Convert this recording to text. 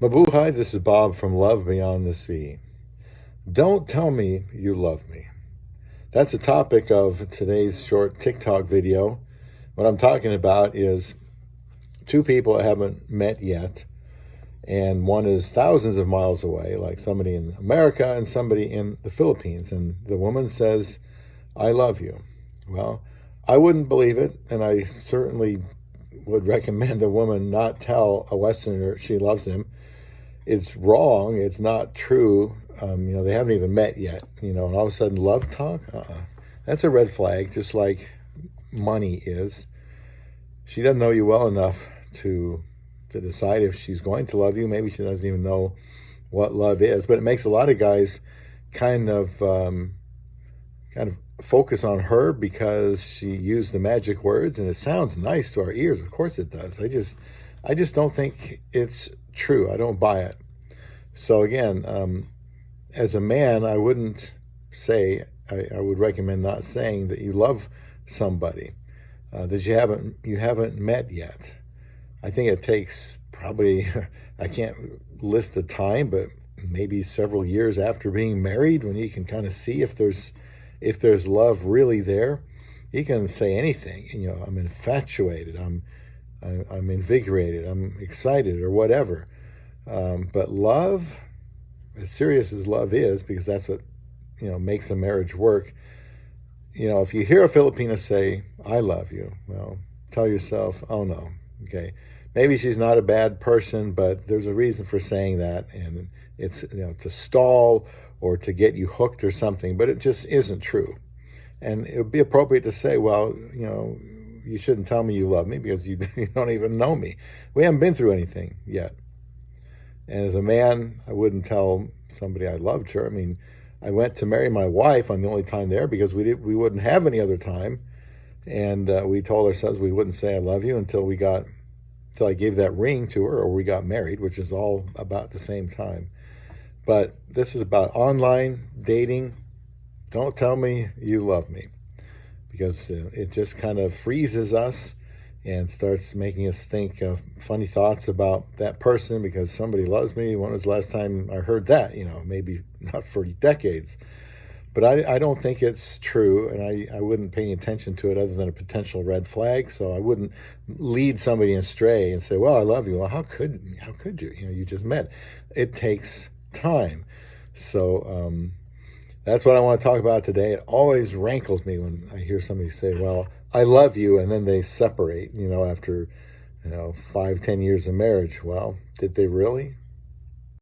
Mabuhay, this is Bob from Love Beyond the Sea. Don't tell me you love me. That's the topic of today's short TikTok video. What I'm talking about is two people that haven't met yet, and one is thousands of miles away, like somebody in America and somebody in the Philippines, and the woman says, "I love you." Well, I wouldn't believe it, and I certainly would recommend a woman not tell a Westerner she loves him. It's wrong. It's not true. They haven't even met yet, and all of a sudden love talk, that's a red flag, just like money is. She doesn't know you well enough to decide if she's going to love you. Maybe she doesn't even know what love is, but it makes a lot of guys kind of focus on her because she used the magic words, and it sounds nice to our ears. Of course it does. I just don't think it's true. I don't buy it. So again, as a man, I wouldn't say, I would recommend not saying that you love somebody that you haven't met yet. I think it takes probably, I can't list the time, but maybe several years after being married, when you can kind of see if there's love really there. You can say anything, I'm infatuated, I'm invigorated, I'm excited, or whatever. But love, as serious as love is, because that's what makes a marriage work. If you hear a Filipina say, "I love you," well, tell yourself, "Oh no, okay, maybe she's not a bad person, but there's a reason for saying that, and it's to stall or to get you hooked or something, but it just isn't true." And it would be appropriate to say, "Well, you shouldn't tell me you love me because you don't even know me. We haven't been through anything yet." And as a man, I wouldn't tell somebody I loved her. I mean, I went to marry my wife on the only time there because we wouldn't have any other time. And we told ourselves we wouldn't say "I love you" until I gave that ring to her, or we got married, which is all about the same time. But this is about online dating. Don't tell me you love me, because it just kind of freezes us and starts making us think of funny thoughts about that person because somebody loves me. When was the last time I heard that? Maybe not for decades. But I don't think it's true, and I wouldn't pay any attention to it other than a potential red flag. So I wouldn't lead somebody astray and say, "Well, I love you." Well, how could you? You just met. It takes time. So that's what I want to talk about today. It always rankles me when I hear somebody say, "Well, I love you," and then they separate, after 5-10 years of marriage. Well, did they really?